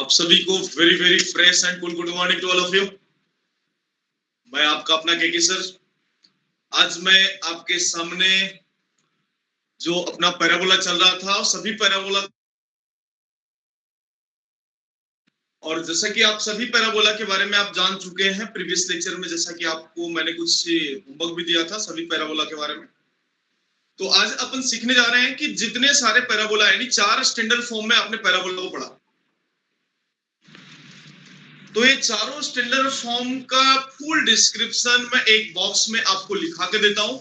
आप सभी को very very fresh and cool good morning to all of you. मैं आपका अपना केके सर। आज मैं आपके सामने जो अपना पैराबोला चल रहा था सभी पैराबोला, और जैसा कि आप सभी पैराबोला के बारे में आप जान चुके हैं प्रीवियस लेक्चर में, जैसा कि आपको मैंने कुछ होमवर्क भी दिया था सभी पैराबोला के बारे में। तो आज अपन सीखने जा रहे हैं कि जितने सारे पैराबोला यानी 4 स्टैंडर्ड फॉर्म में आपने पैराबोला को पढ़ा, तो ये चारों स्टैंडर्ड फॉर्म का फुल डिस्क्रिप्शन मैं एक बॉक्स में आपको लिखा के देता हूं।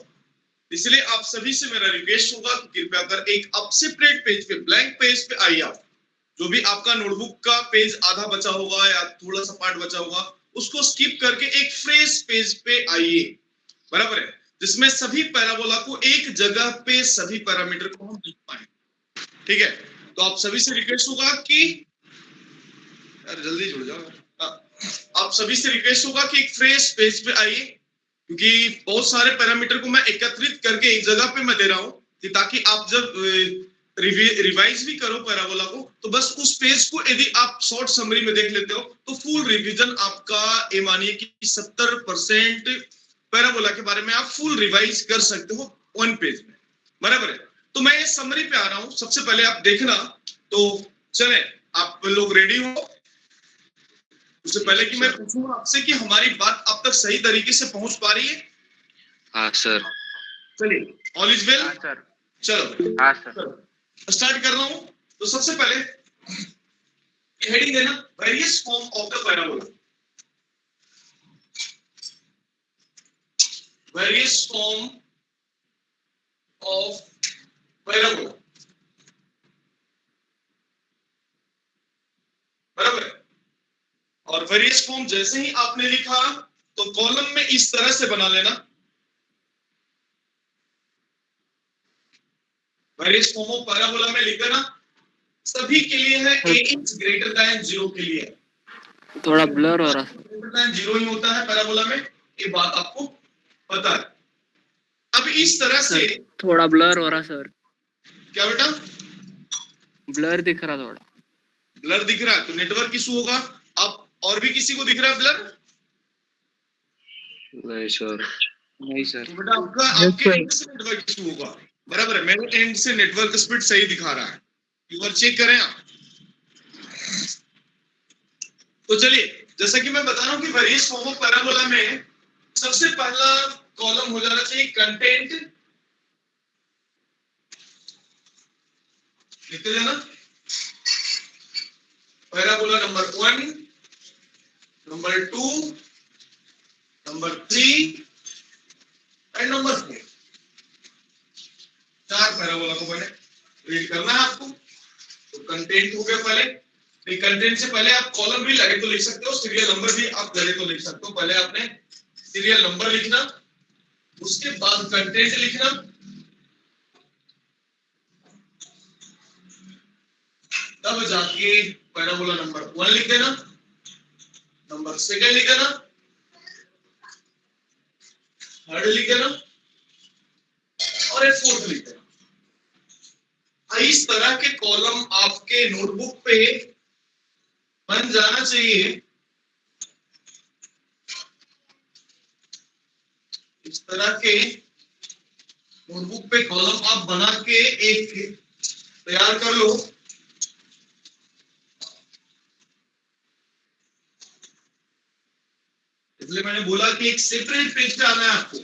इसलिए आप सभी से मेरा रिक्वेस्ट होगा कि कृपया कर एक अब सेपरेट पेज पे, ब्लैंक पेज पे आइए। आप जो भी आपका नोटबुक का पेज आधा बचा होगा या थोड़ा सा पार्ट बचा होगा, उसको स्किप करके एक फ्रेश पेज पे आइए, बराबर है, जिसमें सभी पैराबोला को एक जगह पे सभी पैरामीटर को हम लिख पाए। ठीक है, तो आप सभी से रिक्वेस्ट होगा कि यार जल्दी जुड़ जाओ। आप सभी से रिक्वेस्ट होगा कि एक फ्रेश पेज पे आइए, क्योंकि बहुत सारे पैरामीटर को मैं एकत्रित करके एक जगह पे मैं दे रहा हूं, ताकि आप जब रिवाइज भी करो पैराबोला को, तो बस उस पेज को यदि आप शॉर्ट समरी में देख लेते हो तो फुल रिवीजन आपका, ये मानिए कि 70% पैराबोला के बारे में आप फुल रिवाइज कर सकते हो वन पेज में, बराबर है। तो मैं इस समरी पे आ रहा हूं। सबसे पहले आप देखना, तो चले आप लोग रेडी हो? उससे पहले कि मैं पूछूं आपसे कि हमारी बात अब तक सही तरीके से पहुंच पा रही है? हाँ सर। चलिए, ऑल इज वेल। हाँ सर। चलो हाँ सर, स्टार्ट कर रहा हूं। तो सबसे पहले हेडिंग देना, various form of the parabola. Various form of parabola, बराबर है। और वेरियस फॉर्म जैसे ही आपने लिखा तो कॉलम में इस तरह से बना लेना। वेरियस फॉर्म ऑफ पैराबोला में लिख देना, सभी के लिए है a इज ग्रेटर देन 0 के लिए। थोड़ा ब्लर हो रहा है। ग्रेटर देन 0 ही होता है पैराबोला में, ये बात आपको पता है। अब इस तरह से थोड़ा ब्लर हो रहा सर। क्या बेटा? ब्लर दिख रहा, थोड़ा ब्लर दिख रहा है तो नेटवर्क इशू होगा। आप और भी किसी को दिख रहा है ब्लर? नहीं सर। नहीं सर। तो बेटा आपके एंड से नेटवर्क इशू होगा, बराबर है। मेरे एंड से नेटवर्क स्पीड सही दिखा रहा है, एक बार चेक करें आप। तो चलिए, जैसा कि मैं बता रहा हूं कि वेरियस फॉर्म ऑफ पैराबोला में सबसे पहला कॉलम हो जाना चाहिए कंटेंट। लिखते जाना, parabola number 1, number 2, number 3 and number 4। 4 parabola को पहले रीड करना है आपको। तो कंटेंट हो गया पहले। कंटेंट से पहले आप कॉलम भी लगे तो लिख सकते हो, सीरियल नंबर भी आप लगे तो लिख सकते हो। पहले आपने सीरियल नंबर लिखना, उसके बाद कंटेंट लिखना, तब जाके पैराबोला नंबर 1 लिख देना, नंबर 2 लिख देना, 3 लिख देना और एक 4 लिख देना। इस तरह के कॉलम आपके नोटबुक पे बन जाना चाहिए। इस तरह के नोटबुक पे कॉलम आप बना के एक तैयार कर लो। इसलिए मैंने बोला कि एक सेपरेट पेज पे आना है आपको।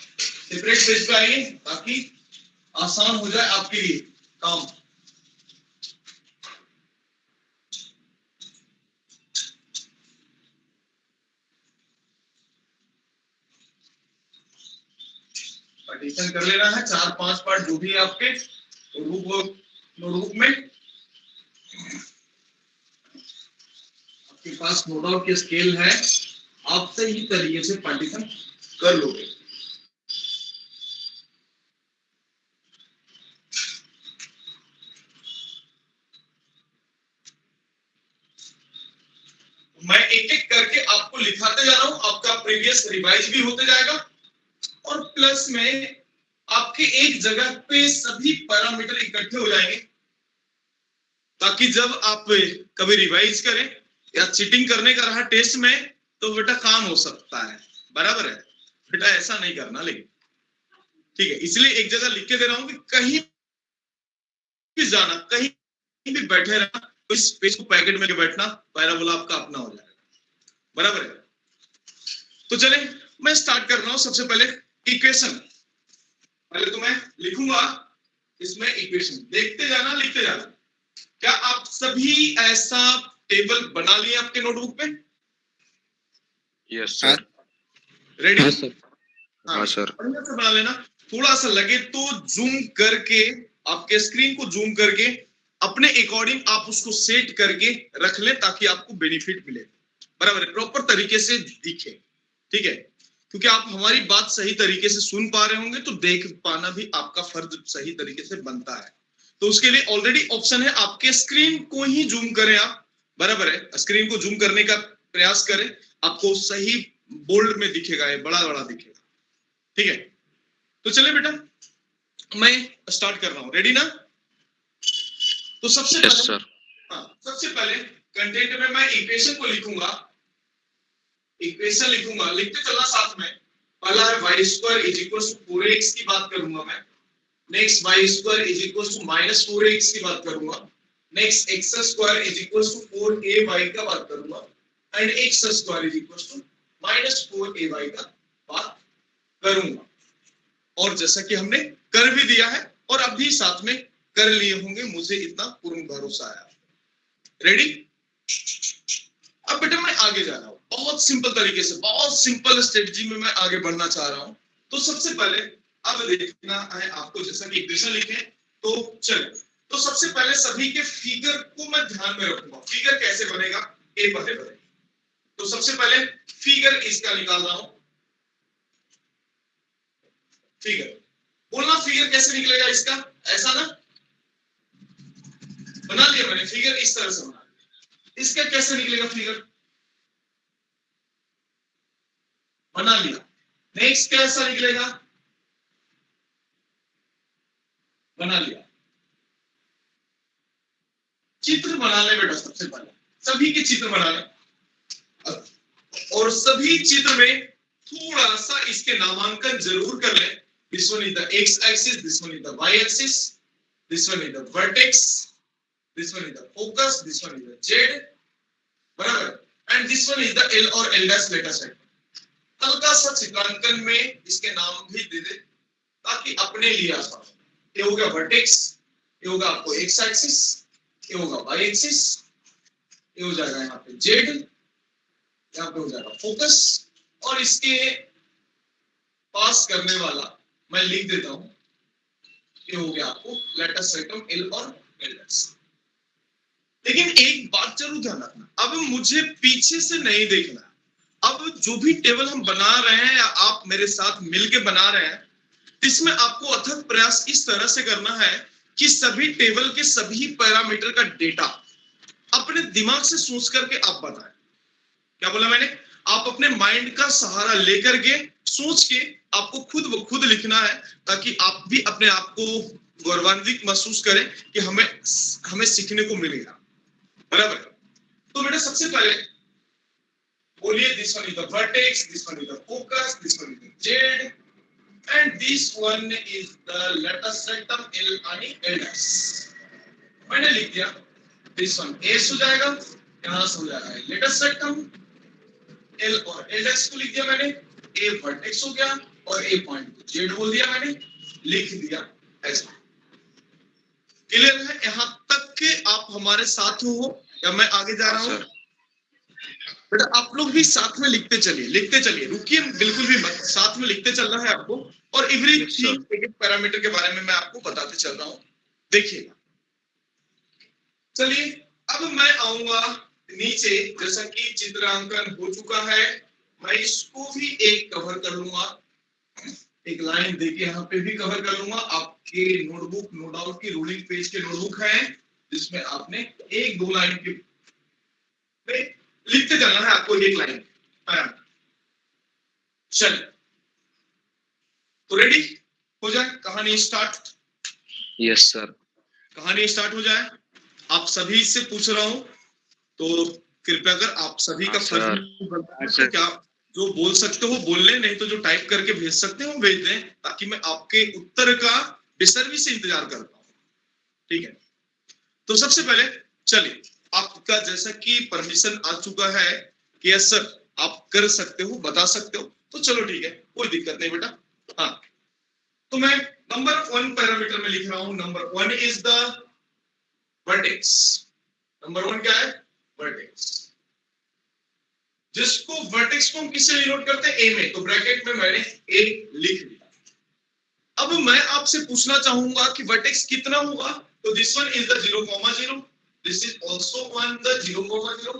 सेपरेट पेज पे आइए ताकि आसान हो जाए आपके लिए काम। पार्टीशन कर लेना है 4-5 पार्ट, जो भी आपके नोटबुक में आपके पास नोट आउट की स्केल है, आप सही तरीके से पार्टीशन कर लोगे। मैं एक एक करके आपको लिखाते जा रहा हूं, आपका प्रीवियस रिवाइज भी होते जाएगा और प्लस में आपके एक जगह पे सभी पैरामीटर इकट्ठे हो जाएंगे, ताकि जब आप कभी रिवाइज करें या चीटिंग करने का रहा टेस्ट में तो बेटा काम हो सकता है, बराबर है बेटा, ऐसा नहीं करना। लेकिन ठीक है, इसलिए एक जगह लिख के दे रहा हूं कि कहीं भी जाना, कहीं भी बैठे रहना, तो इस पेज को पैकेट में बैठना, पैराबोला आपका अपना हो जाएगा, बराबर है। तो चले मैं स्टार्ट कर रहा हूं। सबसे पहले इक्वेशन, पहले तो मैं लिखूंगा इसमें इक्वेशन, देखते जाना लिखते जाना। क्या आप सभी ऐसा टेबल बना लिए आपके नोटबुक पे? Yes sir. रेडी? हाँ सर। हाँ सर। बढ़िया से बना लेना। थोड़ा सा लगे तो जूम करके, आपके स्क्रीन को जूम करके अपने अकॉर्डिंग आप उसको सेट करके रख लें ताकि आपको बेनिफिट मिले, बराबर है, प्रॉपर तरीके से दिखे, ठीक है। क्योंकि आप हमारी बात सही तरीके से सुन पा रहे होंगे तो देख पाना भी आपका फर्ज सही तरीके से बनता है। तो उसके लिए ऑलरेडी ऑप्शन है, आपके स्क्रीन को ही जूम करें आप, बराबर है, स्क्रीन को जूम करने का प्रयास करें, आपको सही बोल्ड में दिखेगा, ये बड़ा बड़ा दिखेगा, ठीक है। तो चले बेटा मैं स्टार्ट कर रहा हूं, रेडी ना? तो सबसे यस पहले, सर। हाँ, सबसे पहले कंटेंट में मैं इक्वेशन को लिखूंगा, इक्वेशन लिखूंगा, लिखते चलना साथ में। पहला है y square is equal to 4x की बात करूंगा मैं। Next y square is equal to -4x की बात करूंगा। Next x square is equal to 4ay का बात करूंगा। And x square is equal to -4ay का बात करूंगा। और जैसा कि हमने कर भी दिया है और अभी साथ में कर लिए होंगे, मुझे इतना पूर्ण भरोसा है। रेडी? अब बेटा मैं आगे जा रहा हूं, बहुत सिंपल तरीके से, बहुत सिंपल स्ट्रेटजी में मैं आगे बढ़ना चाह रहा हूं। तो सबसे पहले अब देखना है आपको, जैसा कि इक्वेशन लिखे तो चले। तो सबसे पहले सभी के फिगर को मैं ध्यान में रखूंगा। फिगर कैसे बनेगा ये पहले बनेगा। तो सबसे पहले फिगर इसका निकाल रहा हूं। फिगर बोलना, फिगर कैसे निकलेगा इसका? ऐसा ना, बना लिया मैंने फिगर, इस तरह से बना लिया। इसका कैसे निकलेगा फिगर? बना लिया। नेक्स्ट कैसा निकलेगा? बना लिया। चित्र बना ले बेटा, सबसे पहले सभी के चित्र बना ले, और सभी चित्र में थोड़ा सा इसके नामांकन जरूर कर ले। This one is the x axis, this one is the y axis, this one is the vertex, this one is the focus, this one is the z, बराबर, and this one is the l और l dash letter set. हल्का सा चित्रांकन में इसके नाम भी दे दे ताकि अपने लिए आसान हो। ये हो गया वर्टेक्स, ये होगा आपको x एक्सिस, ये होगा y एक्सिस, ये हो जाएगा यहाँ पे z, यहाँ पे हो जाएगा फोकस, और इसके पास करने वाला मैं लिख देता हूं, ये हो गया आपको लेटर सेटम l और l dash। लेकिन एक बात जरूर ध्यान रखना, अब मुझे पीछे से नहीं देखना। अब जो भी टेबल हम बना रहे हैं या आप मेरे साथ मिलके बना रहे हैं, इसमें आपको अथक प्रयास इस तरह से करना है कि सभी टेबल के सभी पैरामीटर का डेटा अपने दिमाग से सोच करके आप बनाएं। क्या बोला मैंने? आप अपने माइंड का सहारा लेकर के सोच के आपको खुद ब खुद लिखना है, ताकि आप भी अपने आप को गौरवान्वित महसूस करें कि हमें सीखने को मिलेगा, बराबर। तो बेटा सबसे पहले बोलिए, this one is the vertex, this one is the focus, this one is the Z, and this one is the letter सेटम l यानी l dash। मैंने लिख दिया, this one s हो जाएगा, यहां से हो जाएगा लेटर सेटम l और l dash को लिख दिया मैंने, a वर्टेक्स हो गया और a पॉइंट को z बोल दिया मैंने, लिख दिया ऐसा। क्लियर है यहां तक के? आप हमारे साथ हो या मैं आगे जा रहा हूं? बेटा आप लोग भी साथ में लिखते चलिए, रुकिए बिल्कुल भी मत, साथ में लिखते चलना है आपको। और एवरीथिंग एक पैरामीटर के बारे में मैं आपको बताते चल रहा हूं, देखिएगा। चलिए अब मैं आऊंगा नीचे, जैसा कि चित्रांकन हो चुका है, मैं इसको भी एक कवर कर लूंगा, एक लाइन देके यहाँ पे भी कवर कर लूंगा। आपके नोटबुक नो डाउट की रूलिंग पेज के नोटबुक है, जिसमें आपने एक दो लाइन के लिखते चलना है आपको, एक लाइन पैरामीटर। चलिए तो रेडी हो जाए, कहानी स्टार्ट। Yes sir. कहानी स्टार्ट हो जाए। आप सभी से पूछ रहा हूं, तो कृपया कर आप सभी का हाँ, फर्ज सर। बनता है, सर। तो क्या जो बोल सकते हो बोल लें, नहीं तो जो टाइप करके भेज सकते हो भेज दें, ताकि मैं आपके उत्तर का बेसब्री से इंतजार करता हूँ। ठीक है, तो सबसे पहले चलिए, आपका जैसा कि परमिशन आ चुका है कि यस सर आप कर सकते हो, बता सकते हो, तो चलो ठीक है, कोई दिक्कत नहीं बेटा। हाँ, तो मैं नंबर 1 पैरामीटर में लिख रहा हूं, number 1 is the vertex. Number 1 क्या है? वर्टेक्स। जिसको वर्टेक्स को हम किससे डिनोट करते हैं? ए में, तो ब्रैकेट में मैंने ए लिख दिया। अब मैं आपसे पूछना चाहूंगा कि वर्टेक्स कितना होगा, तो this one is the 0,0, this is also one the 0,0,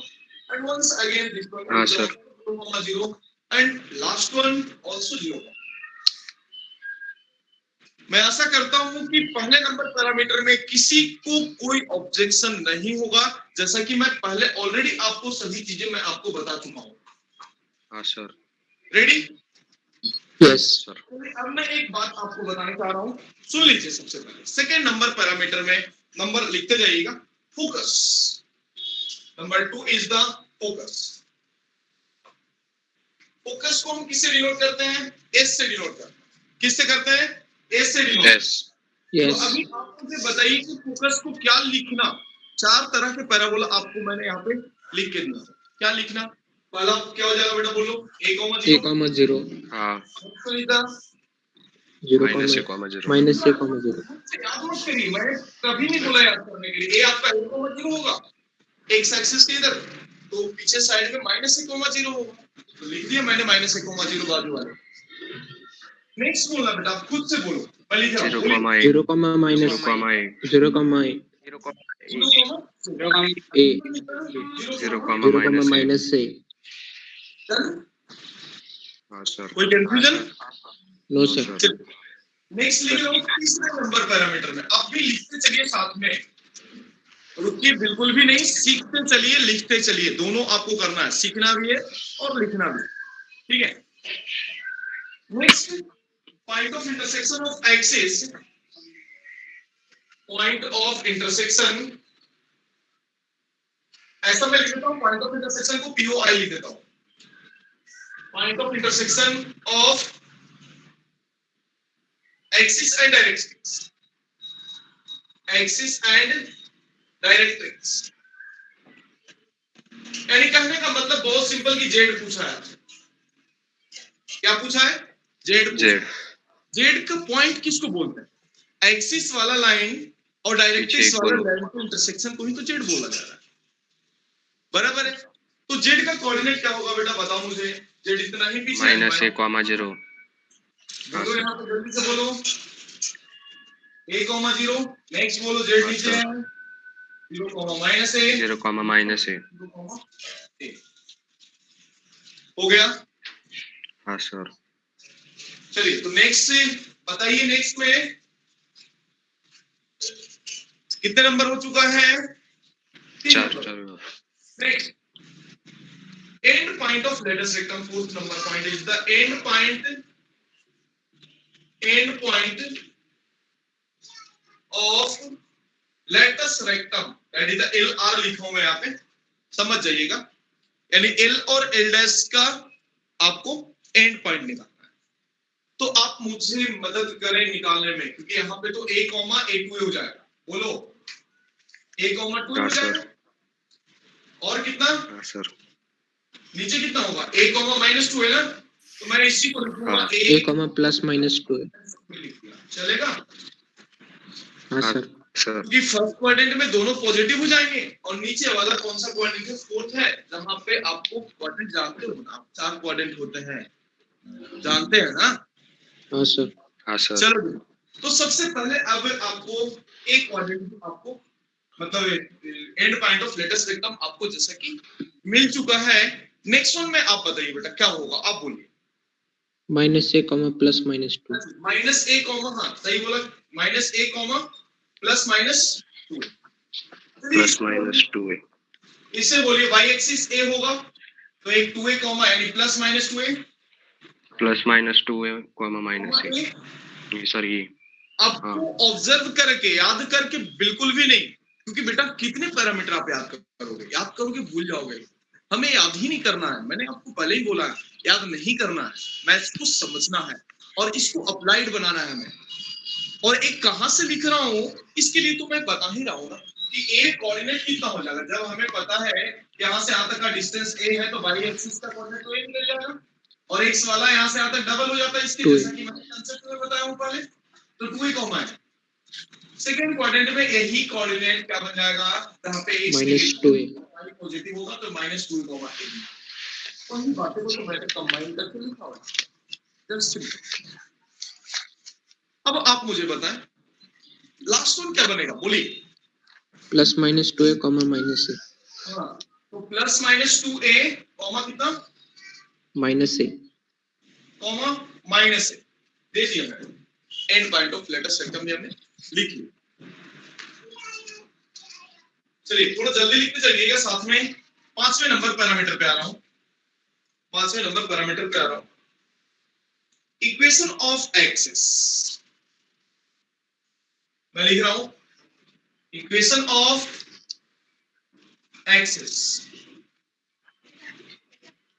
and once again this one हाँ, is sir. 0,0 and last one also 0. मैं आशा करता हूं कि पहले नंबर पैरामीटर में किसी को कोई ऑब्जेक्शन नहीं होगा, जैसा कि मैं पहले ऑलरेडी आपको सभी चीजें मैं आपको बता चुका हूं। हाँ, सर। रेडी? Yes sir. अब मैं एक बात आपको बताना चाह रहा हूं, सुन लीजिए। सबसे पहले सेकेंड नंबर पैरामीटर में नंबर लिखते जाइएगा, focus. Number 2 is the focus. Focus को हम किससे डिनोट करते हैं? एस से डिनोट करते हैं। किससे करते हैं? एस से डिनोट। यस। तो अभी आप मुझे बताइए कि फोकस को क्या लिखना। 4 तरह के पैराबोला आपको मैंने यहाँ पे लिख के दिया। क्या लिखना? पहला क्या हो जाएगा बेटा, बोलो? a, 0 हाँ, -0, -0. -0 याद मत करिए, मैंने कभी नहीं बोला याद करने के लिए। ये आपका a, 0 होगा एक्स एक्सिस के इधर, तो पीछे साइड में -a, 0 होगा, तो लिख दिया मैंने -a, 0 बाजू वाले। नेक्स्ट बोलना बेटा, आप खुद से बोलो। मैं लिख रहा हूं, 0,8. 0, -0, 0,8. 0,0, A, 0, 0, -A. हाँ, सर. कोई कंफ्यूजन? नो No, सर। sir. नेक्स्ट लिख रहा हूं तीसरे नंबर पैरामीटर में। अब भी लिखते चलिए साथ में, रुकिए बिल्कुल भी नहीं, सीखते चलिए, लिखते चलिए, दोनों आपको करना है, सीखना भी है और लिखना भी। ठीक है, next point of intersection of axis. Point of intersection, ऐसा मैं लिख देता हूं, पॉइंट ऑफ इंटरसेक्शन को POI लिख देता हूं। Point of intersection of axis and directrix. Axis and directrix, यानी कहने का मतलब बहुत सिंपल कि जेड पूछा है। क्या पूछा है? जेड। जेड का पॉइंट किसको बोलते हैं? एक्सिस वाला लाइन और डायरेक्ट्रिक्स वाला लाइन के इंटरसेक्शन को ही तो जेड बोला जा रहा है, बराबर है? तो जेड का कोऑर्डिनेट क्या होगा बेटा, बताओ मुझे। जेड इतना ही पीछे है, -a,0. बोलो यहाँ पे जल्दी से बोलो, a, 0। नेक्स्ट बोलो, जेड नीचे है, 0, -a, 0, -a। हो गया? हाँ, सर. चलिए, तो नेक्स्ट बताइए, नेक्स्ट में कितने नंबर हो चुका है? 3 number. Next, end point of let us rectum, fourth number point is the end point of latus rectum, that is the LR लिखा हूं मैं यहाँ पे, समझ जाइएगा। यानी L और L डैश का आपको एंड पॉइंट निकालना है, तो आप मुझे मदद करें निकालने में, क्योंकि यहाँ पे तो a, a2 हो जाएगा। बोलो, a, 2 हो जाएगा। और कितना? हाँ, सर. नीचे कितना होगा? a, -2 है ना, तो मैं इसी को लिखूंगा हाँ। A, +-2 चलेगा? हाँ सर। सर. क्योंकि फर्स्ट क्वाड्रेंट में दोनों पॉजिटिव हो जाएंगे, और नीचे वाला कौन सा क्वाड्रेंट है? फोर्थ है, जहां पे आपको क्वाड्रेंट जानते हो ना, 4 क्वाड्रेंट होते हैं, जानते हैं ना? हाँ सर। हाँ, सर. चलो, तो सबसे पहले अब आपको एक क्वाड्रेंट आपको मतलब end point of latus rectum आपको जैसा कि मिल चुका है। नेक्स्ट वन में आप बताइए बेटा क्या होगा, आप बोलिए। -a, +-2 -a, हाँ सही बोला, -a, +-2। +-2a. इसे बोलिए y एक्सिस a होगा, तो एक 2a, यानी +-2a, +-2a, -a. सर ये आपको ऑब्जर्व करके, याद करके बिल्कुल भी नहीं, क्योंकि बेटा कितने पैरामीटर आप याद करोगे भूल जाओगे। हमें याद ही नहीं करना है, मैंने आपको पहले ही बोला है, याद नहीं करना है, मैथ्स को समझना है और इसको अप्लाइड बनाना है हमें। और एक कहां से लिख रहा हूं इसके लिए तो मैं बता ही रहा हूं ना कि ए कोऑर्डिनेट कितना हो जाएगा। जब हमें पता है यहां से यहां तक का डिस्टेंस ए है तो वाई एक्सिस का कोऑर्डिनेट तो ए निकल जाएगा और एक्स वाला यहां से यहां तक डबल हो जाता है इसके, जैसा कि मैंने कांसेप्ट में बताया हूं पहले। तो 2 ही कॉमा है। सेकंड क्वाड्रेंट में यही कोऑर्डिनेट क्या बन जाएगा, जहां पे -2a पॉजिटिव होगा तो -2 कॉमा ए। तो इन बातों को तो मैंने कंबाइन करके लिखा हुआ है जस्ट। अब आप मुझे बताएं लास्ट वन क्या बनेगा, बोलिए। +-2a, -a हाँ, तो +-2a कॉमा कितना, -a कॉमा -a दे दिया मैंने। एंड पॉइंट ऑफ लेटर सेक्टम में हमने लिख लिया। चलिए थोड़ा जल्दी लिखते चलिएगा, साथ में 5वें नंबर पैरामीटर पे आ रहा हूं। 5वें नंबर पैरामीटर पे आ रहा हूं, इक्वेशन ऑफ एक्सिस। मैं लिख रहा हूं इक्वेशन ऑफ एक्सिस,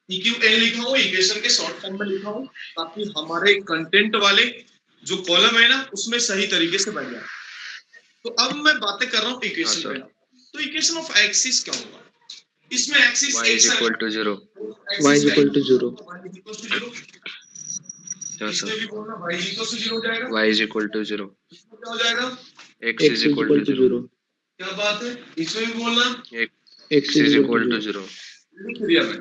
EQN लिखा हूं, इक्वेशन के शॉर्ट फॉर्म में लिखा हूं ताकि हमारे कंटेंट वाले जो कॉलम है ना उसमें सही तरीके से बन जाए। तो अब मैं बातें कर रहा हूं इक्वेशन पे। तो इक्वेशन ऑफ एक्सिस क्या होगा, इसमें axis y is equal to 0. y is equal to 0 इसमें भी बोलना y is equal to 0 हो जाएगा, y is equal to 0. क्या हो जाएगा, x is equal to 0. क्या बात है, इसमें भी बोलना x is equal to 0. लिख दिया मैं।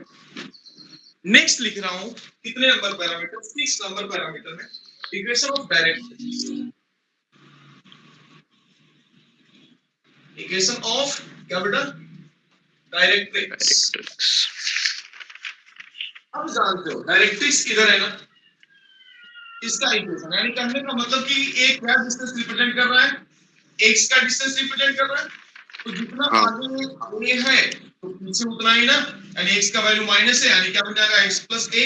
नेक्स्ट लिख रहा हूं कितने नंबर पैरामीटर, 6 नंबर पैरामीटर में equation of directrix. Equation of क्या बेटा, डायरेक्ट्रिक्स। अब जानते हो डायरेक्ट्रिक्स किधर है ना, इसका इक्वेशन, यानी कहने का मतलब कि एक क्या डिस्टेंस रिप्रेजेंट कर रहा है, x का डिस्टेंस रिप्रेजेंट कर रहा है। तो जितना आगे a है तो पीछे उतना ही ना, यानी x का वैल्यू माइनस है, यानी क्या बन जाएगा x प्लस a।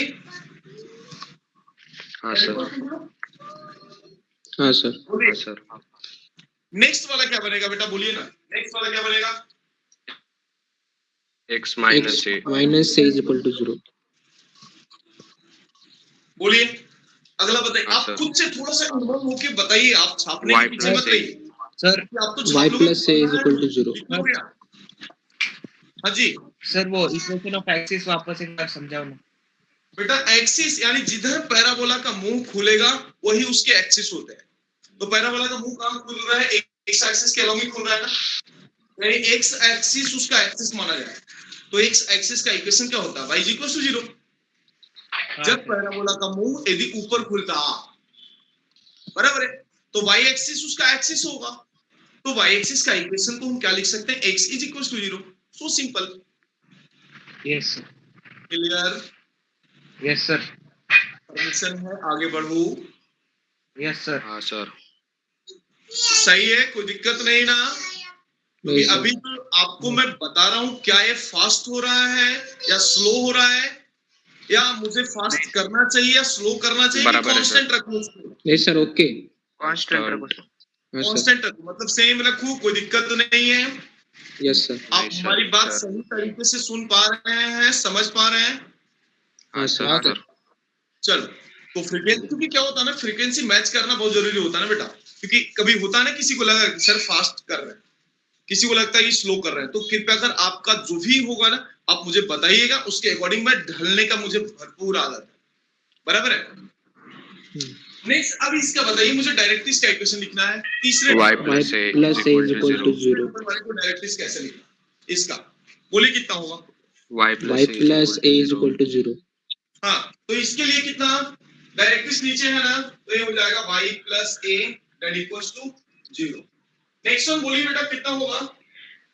हाँ सर, हाँ सर, हाँ सर। नेक्स्ट वाला क्या बनेगा बेटा, बोलिए ना, नेक्स्ट वाला क्या बनेगा, x minus a. -a is equal to 0 बोलिए। अगला बताइए, हाँ, आप सर। खुद से थोड़ा सा इन्वॉल्व होके बताइए, आप छापने Y के पीछे plus मत A. रहिए सर कि आप तो y छाप लोगे। plus a is equal to 0 हाँ जी सर, वो इक्वेशन ऑफ एक्सिस वापस एक बार समझाओ ना। बेटा, एक्सिस यानी जिधर पैराबोला का मुंह खुलेगा वही उसके एक्सिस होते हैं। तो पैराबोला का मुंह कहाँ खुल रहा है, एक्स एक्सिस के अलॉन्ग ही खुल रहा है ना, यानी एक्स एक्सिस उसका एक्सिस माना जाए। तो एक्स एक्सिस का इक्वेशन क्या होता है, y इक्वल टू 0। जब पैराबोला का मुंह यदि ऊपर खुलता, बराबर है, तो y एक्सिस उसका एक्सिस होगा। तो y एक्सिस का इक्वेशन को हम क्या लिख सकते हैं, x is equal to 0। So simple. Yes sir, clear, yes sir, permission है आगे बढ़ू, यस सर। हाँ सर। सही है, कोई दिक्कत नहीं ना। क्योंकि नहीं सर। अभी तो आपको मैं बता रहा हूं क्या ये फास्ट हो रहा है या स्लो हो रहा है, या मुझे फास्ट करना चाहिए या स्लो करना चाहिए, बराबर है, कांस्टेंट रखूं उसको, नहीं सर, ओके, कांस्टेंट रखो। हाँ सर, कांस्टेंट रखूं मतलब सेम रखूं, कोई दिक्कत नहीं है। यस सर, आप नहीं सर, हमारी बात सर। सही तरीके से सुन पा रहे हैं, समझ पा रहे हैं। हाँ सर, हाँ सर। चलो, तो फ्रीक्वेंसी, क्योंकि क्या होता है ना, फ्रीक्वेंसी मैच करना बहुत जरूरी होता है ना बेटा। क्योंकि कभी होता है ना, किसी को लगा कि सर फास्ट कर रहे हैं, किसी को लगता है कि स्लो कर रहे हैं, तो कृपया कर आपका जो भी होगा ना आप मुझे बताइएगा, उसके अकॉर्डिंग मैं ढलने का मुझे भरपूर आदत है, बराबर है। नेक्स्ट, अब इसका बताइए मुझे, डायरेक्ट्रिक्स का इक्वेशन लिखना है तीसरे y number plus a plus is a equal is to equal 0. to 0 वाले को डायरेक्ट्रिक्स कैसे लिखना, इसका बोलिए कितना होगा। y y plus plus a a is equal to 0 हाँ, तो इसके लिए कितना, डायरेक्ट्रिक्स नीचे है ना, तो ये हो जाएगा y plus a that equals to 0। Next one बोलिए बेटा कितना होगा,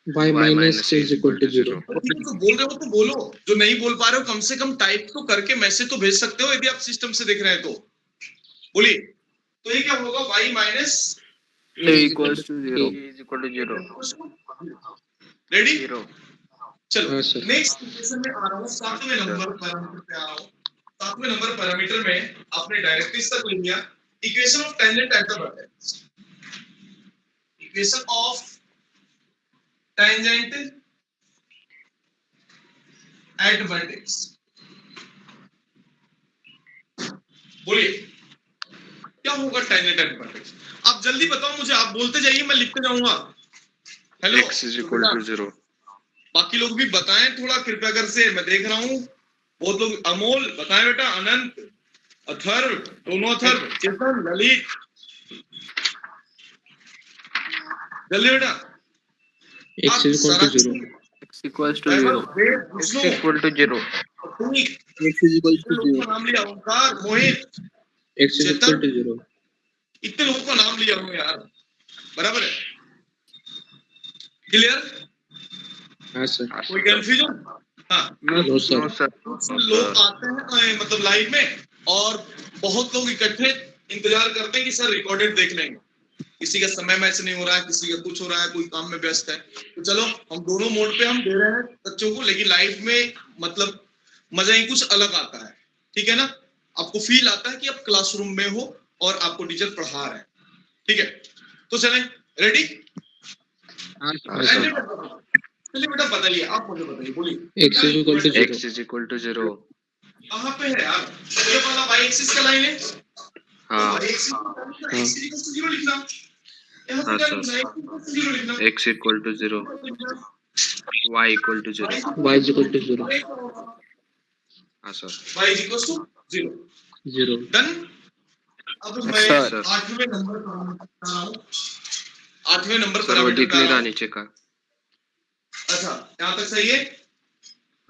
y minus a is equal to 0 ठीक है, तो बोल रहे हो तो बोलो, जो नहीं बोल पा रहे हो कम से कम टाइप तो करके मैसेज तो भेज सकते हो, यदि आप सिस्टम से देख रहे हैं तो बोलिए। तो ये क्या होगा, y minus a equals to 0. a is equal to 0. Ready. 0. चलो हाँ सर, नेक्स्ट इक्वेशन में आ रहा हूँ, 7वें नंबर पैरामीटर पे आ रहा हूँ। 7वें नंबर पैरामीटर में आपने डायरेक्ट्रिक्स तक ले लिया, equation of tangent at the vertex. Equation of tangent at vertex. बोलिए क्या होगा टेंजेंट एट वर्टेक्स? आप जल्दी बताओ मुझे, आप बोलते जाइए, मैं लिखते जाऊंगा। Hello, x is equal to 0. बाकी लोग भी बताएं थोड़ा कृपया कर से, मैं देख रहा हूँ बहुत लोग। अमोल बताएं बेटा, अनंत, अथर्व, दोनों अथर्व, चेतन, ललित, जल्दी बेटा। X is equal to 0. X equals to 0. X equal to 0. X is equal to लोगों 0. का नाम लिया, ओंकार, मोहित, X is equal to 0. इतने लोगों का नाम लिया हूँ यार, बराबर है? क्लियर? हाँ सर। कोई कंफ्यूजन? हाँ, No sir. No sir. कुछ लोग आते हैं मतलब लाइव में, और बहुत लोग इकट्ठे इंतजार करते हैं कि सर रिकॉर्डेड देख लेंगे। किसी का समय मैच नहीं हो रहा है, किसी का कुछ हो रहा है, कोई काम में व्यस्त है, तो चलो हम दोनों मोड पे हम दे रहे हैं बच्चों को, लेकिन लाइव में मतलब मजा ही कुछ अलग आता है, ठीक है ना? आपको फील आता है कि आप क्लासरूम में हो और आपको टीचर पढ़ा रहे हैं, ठीक है? तो चलें, रेडी? हाँ सर। चलिए बेटा बताइए, आप मुझे बताइए, बोलिए। X is equal to 0. X is equal to 0. कहाँ पे है यार? ये वाला y एक्सिस का लाइन है। हाँ y एक्सिस का x इक्वल टू 0 लिखना। यहाँ हाँ, पे क्या सर। लिखना है? x इक्वल टू 0 लिखना। x equal to 0. y equal to 0. Y is equal to 0. हाँ sir. y equal to 0। 0. Done? अब मैं सर। 8वें नंबर पर बता रहा हूँ। 8वें नंबर सर वो पैरामीटर दिख का नहीं आ रहा रहा हूँ। नीचे का. अच्छा, यहाँ तक सही है?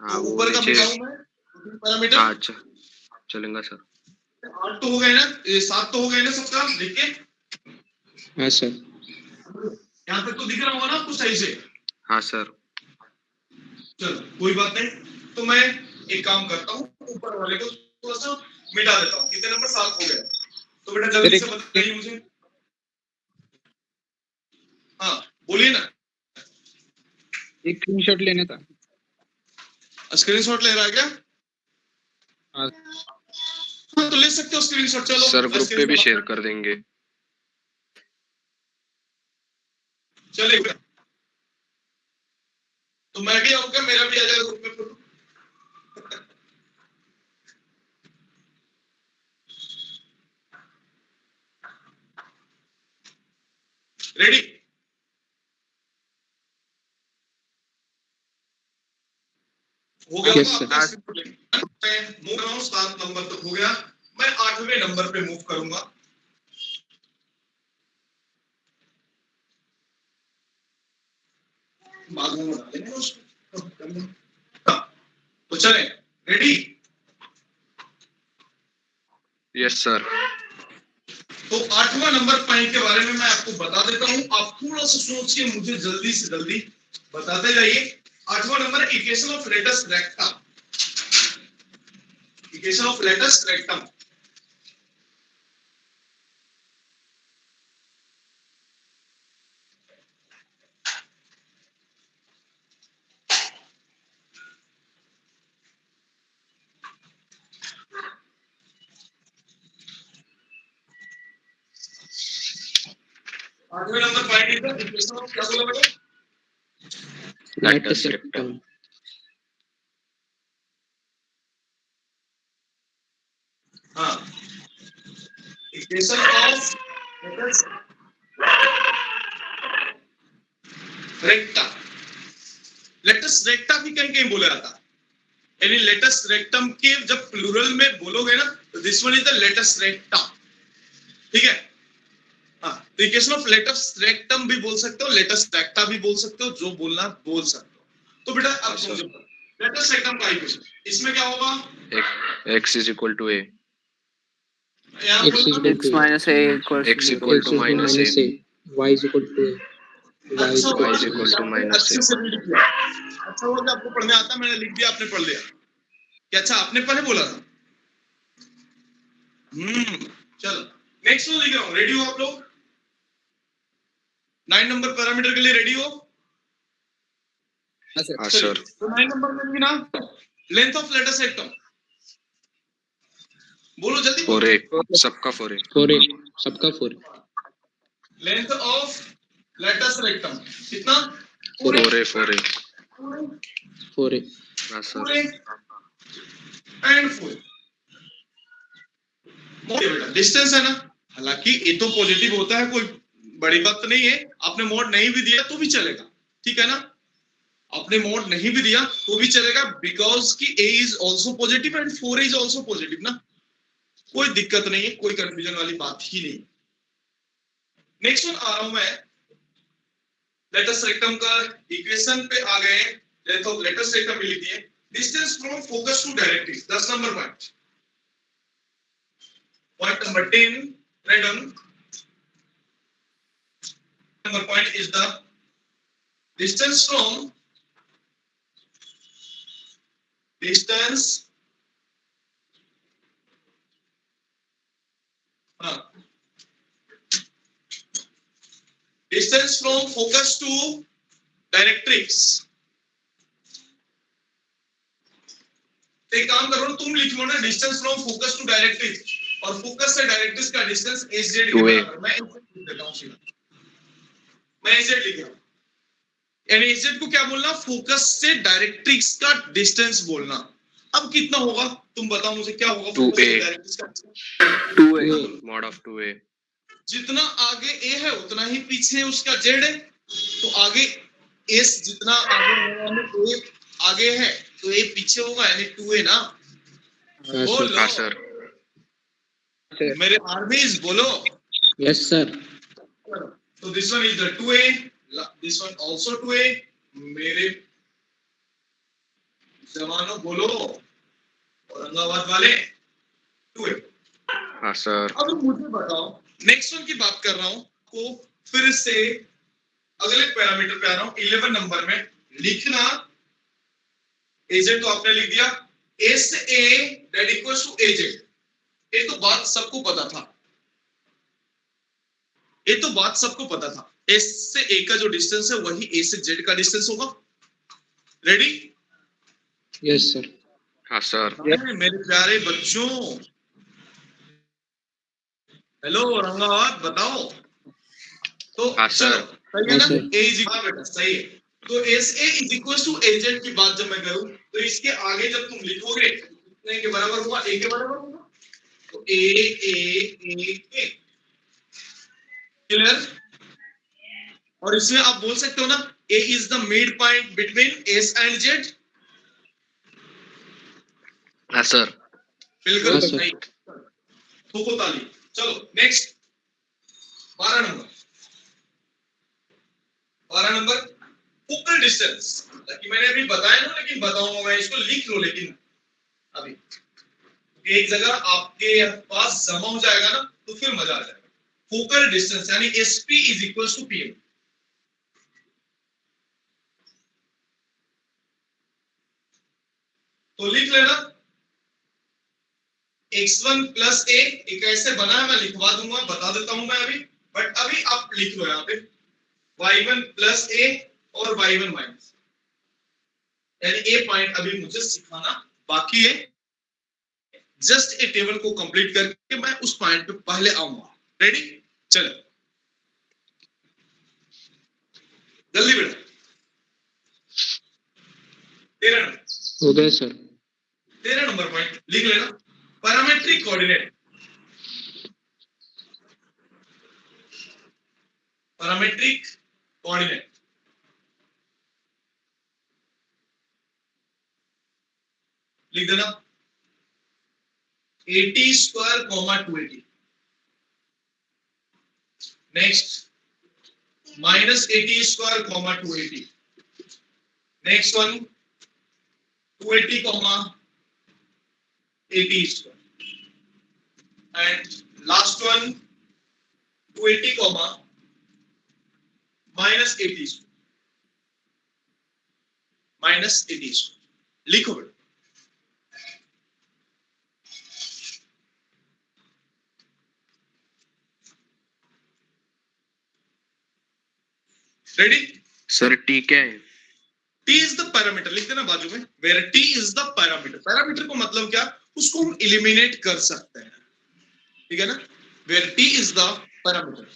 हाँ तो वो ऊपर का नीचे. बताऊँ मैं? पैरामीटर हाँ अच्छा चलेगा सर. 8 तो हो गए ना, 7 तो हो गए ना सबका, लिख के? हाँ सर। यहाँ तक तो दिख रहा होगा ना आपको सही से? हाँ सर. चलो कोई बात नहीं, तो मैं एक काम करता हूँ, ऊपर वाले को थोड़ा सा मिटा देता हूँ। कितने नंबर? 7 हो गए। तो बेटा जल्दी से बताइए मुझे। हाँ बोलिए ना। एक स्क्रीनशॉट लेना था। स्क्रीनशॉट ले रहा है क्या? हाँ। हाँ तो ले सकते हो स्क्रीनशॉट। चलो सर ग्रुप पे भी शेयर कर देंगे. चलिए, तो मैं भी आऊंगा, मेरा भी आ जाएगा ग्रुप में फोटो। रेडी? हो गया Yes, होगा आपका? मैं मूव कर रहा हूँ, 7 नंबर तक हो गया, मैं 8वें नंबर पे मूव करूंगा। बाद में बता देंगे उसको। हाँ, तो चले, रेडी? Yes sir. तो 8वां नंबर पॉइंट के बारे में मैं आपको बता देता हूं, आप थोड़ा सा सोच के मुझे जल्दी से जल्दी बताते जाइए। 8वां number equation of latus recta. Equation of latus rectum. आठवें number point is the equation of, क्या बोला बेटा? Latus rectum. हाँ, equation of latus recta. Latus recta भी कहीं कहीं बोला जाता है, यानी लेटस रेक्टम के जब प्लूरल में बोलोगे ना, तो this one is the latus rectum, ठीक है? हाँ, तो इक्वेशन ऑफ लेटस रेक्टम भी बोल सकते हो, लेटस रेक्टा भी बोल सकते हो, जो बोलना बोल सकते हो। तो बेटा अब समझो, लेटस रेक्टम का इक्वेशन इसमें क्या होगा? x is equal to a. X is equal x to minus a equals X to is 0. equal to minus a. Y is equal to a. Y is अच्छा equal is to equal to minus अच्छे a. से read किया। अच्छा हुआ कि आपको पढ़ने आता, मैंने लिख दिया, आपने पढ़ लिया। क्या अच्छा आपने पहले बोला था? चलो नेक्स्ट वन लिख रहा हूँ। रेडी हो आप लोग? 9 नंबर पैरामीटर के लिए रेडी हो? हाँ सर. तो 9 नंबर में भी ना लेंथ ऑफ लेटस रेक्टम बोलो जल्दी। 4a. सबका 4a. 4a. सबका 4. लेंथ ऑफ लेटस रेक्टम कितना? पूरे 4A फोर ए हाँ सर पूरे एंड फुल बेटा डिस्टेंस है ना। हालांकि ये तो पॉजिटिव होता है, कोई बड़ी बात तो नहीं है। आपने मोड नहीं भी दिया तो भी चलेगा, ठीक है ना। आपने मोड नहीं भी दिया तो भी चलेगा, बिकॉज कि a is also positive and 4a is also positive ना। कोई दिक्कत नहीं है, कोई कंफ्यूजन वाली बात ही नहीं। नेक्स्ट वन आ रहा हूं मैं। लेटेस्ट रेक्टम का इक्वेशन पे आ गए। देखो लेटेस्ट रेक्टम में लिख दिए distance from focus to directrix 10 number point. Point number 10 read on number point is the distance from distance distance from focus to directrix. एक काम करो, तुम लिख लो ना distance from focus to directrix, और फोकस से डायरेक्ट्रिक्स का डिस्टेंस एज जेड के 2a बराबर। मैं एज लिख देता हूं सीधा, मैं एज जेड लिख रहा हूं। यानी एज जेड को क्या बोलना, फोकस से डायरेक्ट्रिक्स का डिस्टेंस बोलना। अब कितना होगा तुम बताओ मुझे, क्या होगा फोकस से 2a डायरेक्ट्रिक्स का? 2a mod of 2a जितना आगे ए है उतना ही पीछे उसका जेड है। तो आगे एस जितना आगे है, ए आगे है तो ए पीछे होगा, यानी 2a ना। हाँ बोलो हाँ सर मेरे आर्मीज बोलो। Yes sir So this one is the 2a, this one also 2a। मेरे जवानों बोलो, औरंगाबाद वाले 2a। हाँ सर अब मुझे बताओ, नेक्स्ट वन की बात कर रहा हूं को, फिर से अगले पैरामीटर पे आ रहा हूं। 11 नंबर में लिखना एजेड तो आपने लिख दिया, S A that equals to AZ. ये तो बात सबको पता था, ये तो बात सबको पता था। एस से ए का जो डिस्टेंस है वही ए से जेड का डिस्टेंस होगा। रेडी? यस सर हाँ सर मेरे प्यारे बच्चों, हेलो औरंगाबाद बताओ। तो हाँ चलो सर सही है ना, हाँ, ए इज इक्वल, बेटा सही है। तो S A is equal to AZ की बात जब मैं करूं तो इसके आगे जब तुम लिखोगे कितने के बराबर होगा, ए के बराबर होगा। तो ए ए ए ए क्लियर। और इसमें आप बोल सकते हो ना, A is the mid point between S and Z. हाँ सर बिल्कुल हाँ, सर। सही, ठोको ताली। चलो next 12 number. 12 number focal distance, कि मैंने अभी बताया ना, लेकिन बताऊंगा मैं, इसको लिख लो। लेकिन अभी एक जगह आपके पास जमा हो जाएगा ना तो फिर मजा आ जाएगा। फोकल डिस्टेंस यानी SP is equal to PM. तो लिख लेना x1 प्लस ए, एक ऐसे बना है, मैं लिखवा दूंगा, बता देता हूं मैं अभी, बट अभी आप लिख लो यहाँ पे y1 प्लस ए और y1 माइनस, यानी ए पॉइंट अभी मुझे सिखाना बाकी है। जस्ट ए टेबल को कंप्लीट करके मैं उस पॉइंट पे पहले आऊंगा। रेडी? चलो जल्दी बेटा। 13 नंबर, हो गया सर 13 नंबर पॉइंट लिख लेना, पैरामेट्रिक कोऑर्डिनेट। पैरामेट्रिक कोऑर्डिनेट लिख देना 80 square comma 280। Next minus 80 square comma 280। Next one 280 comma 80 square, and last one 280 comma minus 80 square, minus 80 square. लिखो बेटा। रेडी? सर ठीक है T इज द पैरामीटर, लिख देना बाजू में, where T is the parameter. Parameter को मतलब क्या, उसको हम एलिमिनेट कर सकते हैं, ठीक है ना। Where T is the parameter.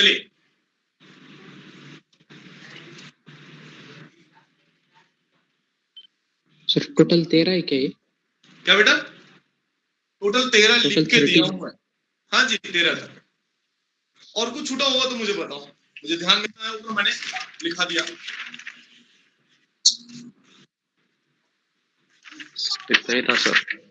चलिए सर टोटल 13 है क्या ये? क्या बेटा, टोटल 13 Total लिख के 13 दिया हूं मैं। हाँ जी 13 था। और कुछ छूटा होगा तो मुझे बताओ, मुझे ध्यान में आया ऊपर मैंने लिखा दिया। इतना ही था सर।